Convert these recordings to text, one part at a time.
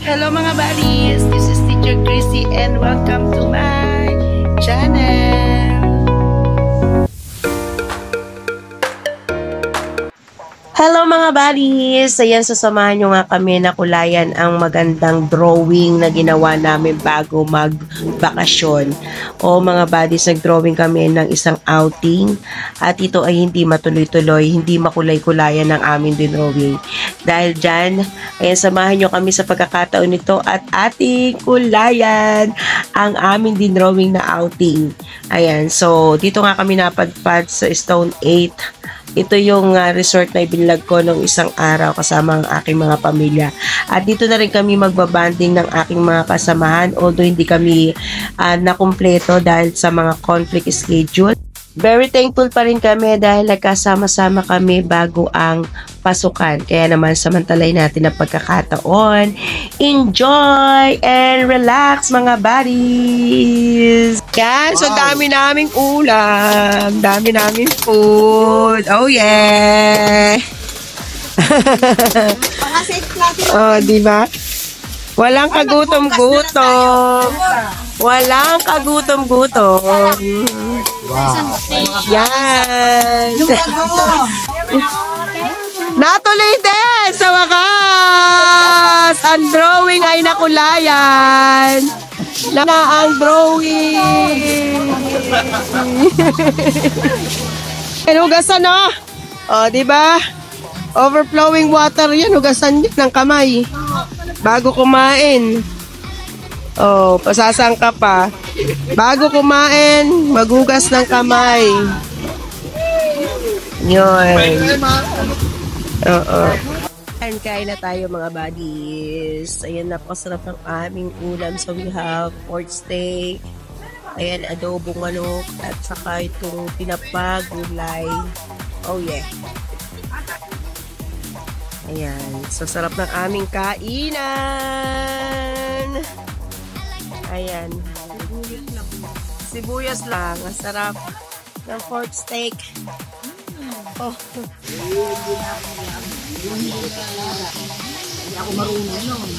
Hello mga buddies, this is Teacher Chrissy and welcome to my channel. Hello mga buddies! Ayan, sasamahan nyo nga kami na kulayan ang magandang drawing na ginawa namin bago magbakasyon. O mga buddies, nag-drawing kami ng isang outing at ito ay hindi matuloy-tuloy, hindi makulay-kulayan ng aming dinrawing. Dahil dyan, ayan, samahan nyo kami sa pagkakataon nito at ating kulayan ang aming dinrawing na outing. Ayan, so dito nga kami napadpad sa Stone 8. Ito yung resort na ibinlag ko nung isang araw kasama ang aking mga pamilya. At dito na rin kami magbabanding ng aking mga kasamahan, although hindi kami nakumpleto dahil sa mga conflict schedule. Very thankful pa rin kami dahil nagkasama-sama kami bago ang pasukan. Kaya naman samantalay natin ang pagkakataon. Enjoy and relax mga buddies! Yan, so dami naming ulam. Dami naming food. Oh yeah! Oh, diba? Walang kagutom-gutom. Walang kagutom-gutom. Wow. Yan. Natuloy din sa wakas. Ang drawing ay nakulayan. Na ang drawing. Hugasan na. O, diba? Overflowing water yan. Hugasan yan ng kamay. Bago kumain. Oh, pasasang ka pa. Bago kumain, maghugas ng kamay. Yun. Oo. Kain na tayo mga buddies. Ayan, napakasarap ng aming ulam. So we have pork steak. Ayan, adobong manok. At saka itong tinapa, gulay. Oh yeah. Ayan. So sarap ng aming kainan. Ayan. Sibuyas lang. Ang sarap ng pork steak. Oh. Hindi ako marunong nun.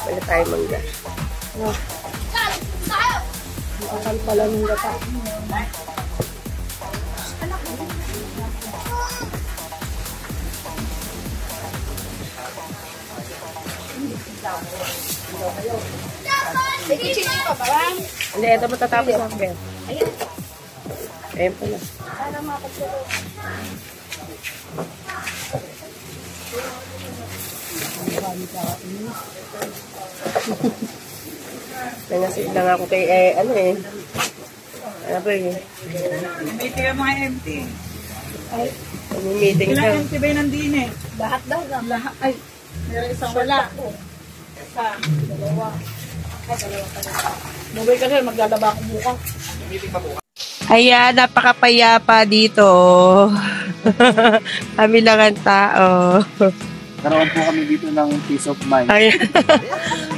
Wala tayo mangga. Makakal pala ng gata. Hindi, ito matatapos lang. Ayan. Ayan pala. Para mapagsulo. Nangasit lang ako kay, ano eh. Ano ba eh? Meeting ang mga MT. Ay, meeting ka. Ilang MT ba yun nandun eh? Lahat daw. Lahat. Ay, meron isang wala. Isa, dalawa. Ay, dalawa ka na. Mabay ka na, maglalaba ako bukas. Meeting pa bukas. Ayan, napakapayapa dito. Kami lang ang tao. Karoon po kami dito ng peace of mind. Ayan.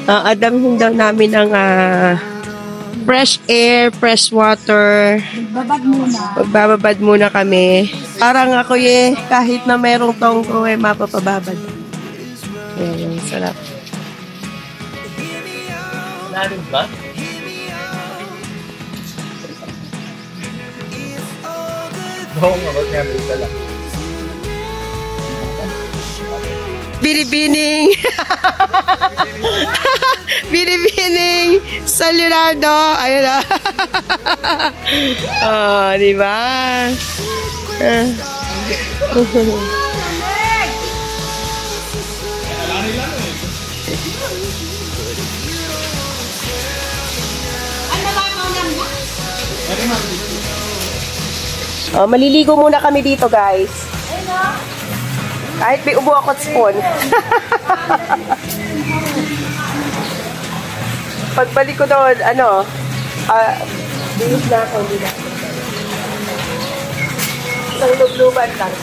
Adamhin daw namin ang fresh air, fresh water. Babad muna. Magbababad muna kami. Parang ako kahit na merong tongko mapapababad. Ayan, sarap. Narin ba? Oo nga, ba't nga may dala? Binibining! Binibining! San Leonardo! Ayun na! Oh, diba? Oh, maliligo muna kami dito, guys. Kahit may ubo ako at spoon. Pagbalik ko doon, Bihis na ako, hindi na. Isang lubluban lang.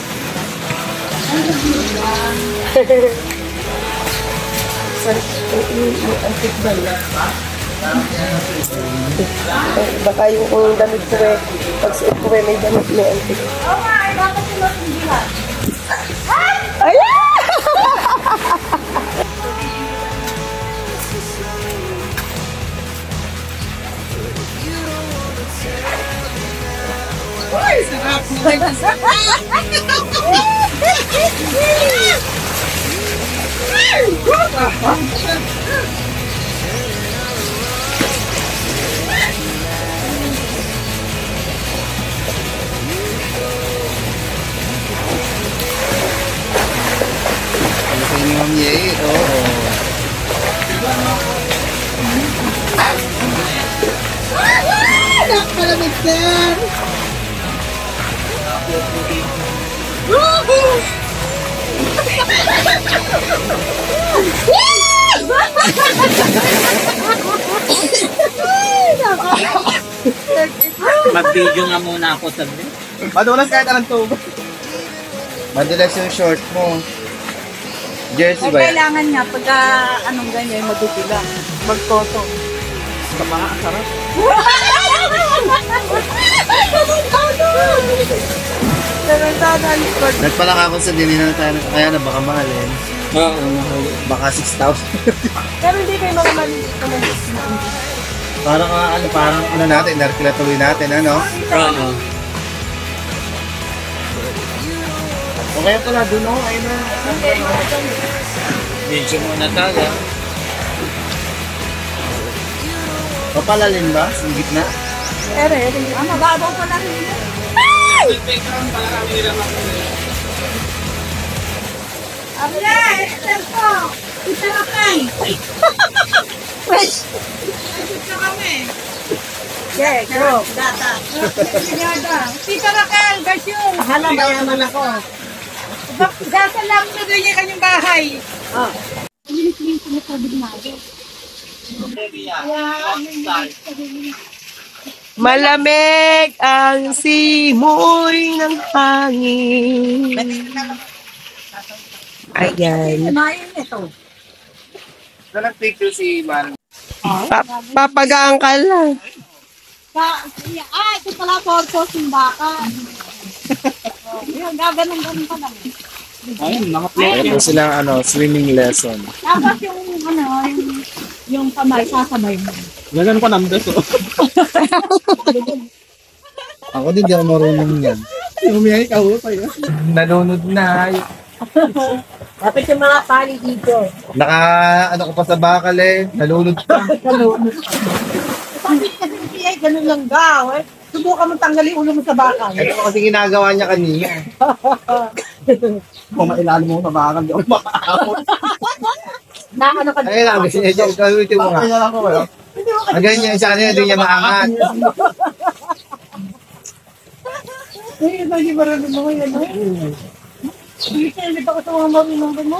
Antik ba yan? Baka yung kung damit ko eh, pag suot ko eh, may damit may antik. Oo nga, ay bakit sila sindihan? Ayan! Ano sa inyo, Ma'am Ye? Oo. Nakalamig sir! Mag-video nga muna ako sabi. Madulas kahit anong tubo. Madulas yung short mo. Jersey ba yan? Kailangan nga pagka anong ganyan, madutila. Magtoto. Sa mga sarap. Nagpalaka ako sa dinihan tayo. Kaya na baka mahalin. Oo. Baka 6,000. Pero hindi kayo mga mali. Parang parang ano natin, narkila tuloy natin, ano? Oo. Okay pala, doon ako, ayun na. Video muna tayo. Papalalin ba? Sa gitna? Mababaw pa lang yun. Abla, ito po. Kita na kayo. Wait. Kita kami. Yeah, go. Data. Tita Raquel, Gasyon. Hala, mayaman ako. Data lang na ganyan kanyang bahay. Oh. Malamig ang simoy ng hangin. Ayan. Kumain ito. Na nag-picture si Man. Papagaan ka lang. Ito pala purpose ng baka. Yung gaganon-ganon pa lang. Ayun, mga Ito silang swimming lesson. Tapos yung kamay, sasabay mo. Ganun pa namdas oh. Ako din, di ako marunong yan. Umiyay ka ho pa yun. Nalunod na. Dapat yung mga pali dito. Ano ko pa sa bakal eh. Nalunod pa. Bakit kasi siya, ganun lang daw eh. Subukan mo tanggalin ulo mo sa baka. Ito kasi ginagawa niya kanina. Kung mailalim mo sa bakal, di ako makaahon. Na ano ka Ay lang, kasi ito, kawitin mo nga. Kaya ako kayo. Ang ganyan siya kanina, hindi niya maangat. Eh, lagi marunong mo yan eh. Hindi pa ko sa mga marunong mo.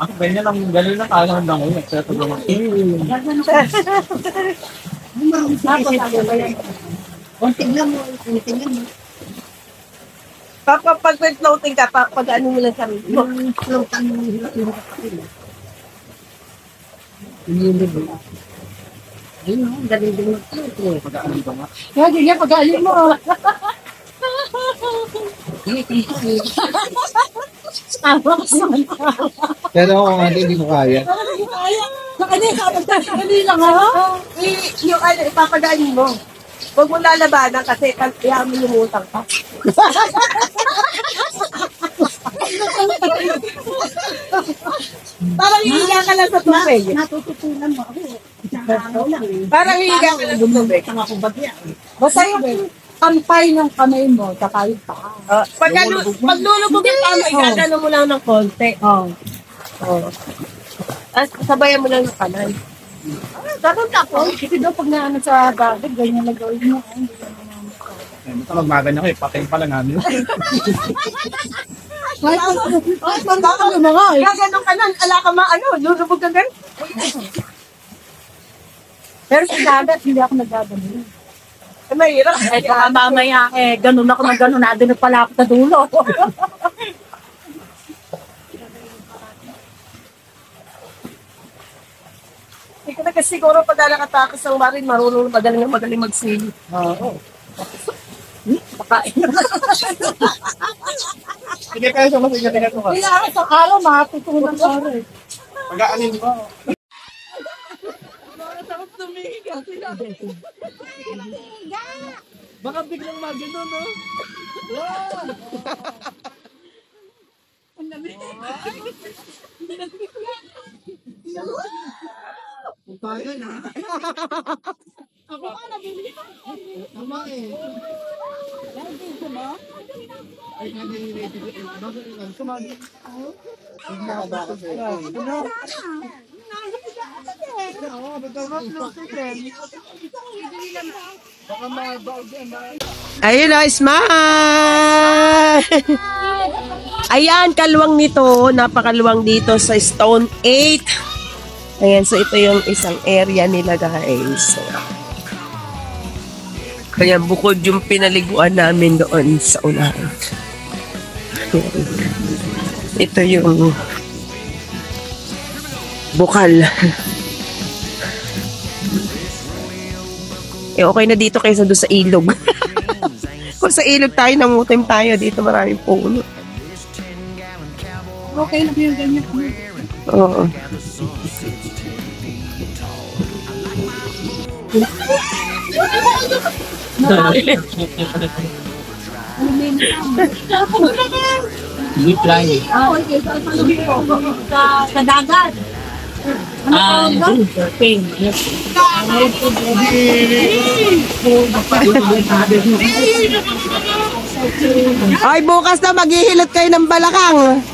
Ako ganyan lang, ganun lang kagawin lang ko. Nagseto lang ako. Tapos ako ba yan? Konting lang mo, konting lang mo. Pag floating ka, pag ano mo lang sarili mo. Floating mo, hirap-hirap ka sila. Ayun o, galing din mag-float. Pag-aalim ba nga? Kaya ganyan, pag-aalim mo. Pero ako nga, hindi ko kaya. Sa kanya, kapag-aalim lang ha? Yung ano, ipapadaan mo. Huwag mo lalabanan kasi kaya mo yung utang pa. Parang hihiga ka lang sa tubig. Natututunan mo ako. Isang araw lang eh. Parang hihiga ka lang sa tubig. Tanga ko bagya. Basta yung kampay ng kamay mo, saka yung paa. Paglulubog yung kamay, gagano mo lang ng konti. Oh. At sabayan mo lang yung kanal. Dapat ako, kasi daw pag naano sa bagay, ganyan na gawin mo. Hindi ka naman ako. Basta magmagan ako eh, patay pala namin. Kahit baka yung mga eh. Gaganon ka nan, ala ka maano, lulubog ka gan. Pero sa dagat, hindi ako nagagano. Mahirap. Eh, baka mamaya, ganun ako ng ganun. Nandun pala ako sa dulo. Hindi ka na kasi siguro pag nakatakas ng marin, marunong magaling magsili. Oo. Pakain. Hindi kayo sa mas ingat-ingat mo ka. Kailangan sa araw, makatutunan ko rin. Pag-aanin mo. Baka biglang magano, no? Wow! Ang lamig. Tayo na. Ako ka, nabili. Tama eh. Nabili ko ba? Ay, nag-i-ready ko. Bakit lang? Sumagi. Hindi ka ba ako sa'yo? Ano? Oo, betul ba? Baka mabaog yan. Ayun na, smile! Ayan, kaluwang nito. Napakaluwang dito sa Stone 8. Ayan, so ito yung isang area nila, guys. Kaya bukod yung pinaliguan namin doon sa unahan. Ito yung bukal. Okay na dito kaysa doon sa ilog. Kung sa ilog tayo, nangutim tayo. Dito maraming puno. Okay lang yung ganyan. Oo. Hindi flying. Okay. Sa dagat. Surfing. Ay, bukas na maghihilot kayo ng balakang.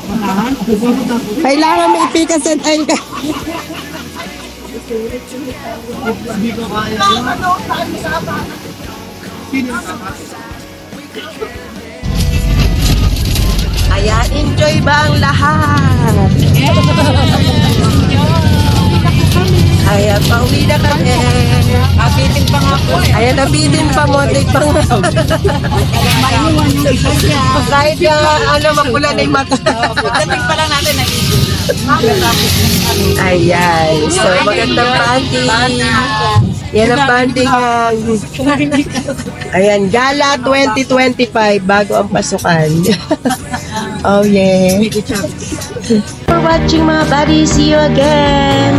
Kailangan may ipikasin ay ka. Ayan, enjoy ba ang lahat? Ayan, pauwi na kami. Abitin pa nga po eh. Ayan, nabitin pa mo. Pang... Maiwan yung isa siya. Kahit makulan na yung mata. Pagdating pa lang natin Ayan. So, magandang banding. Yan ang banding. Ayan, Gala 2025 bago ang pasukan. Oh, yeah. For watching mga buddies. See you again.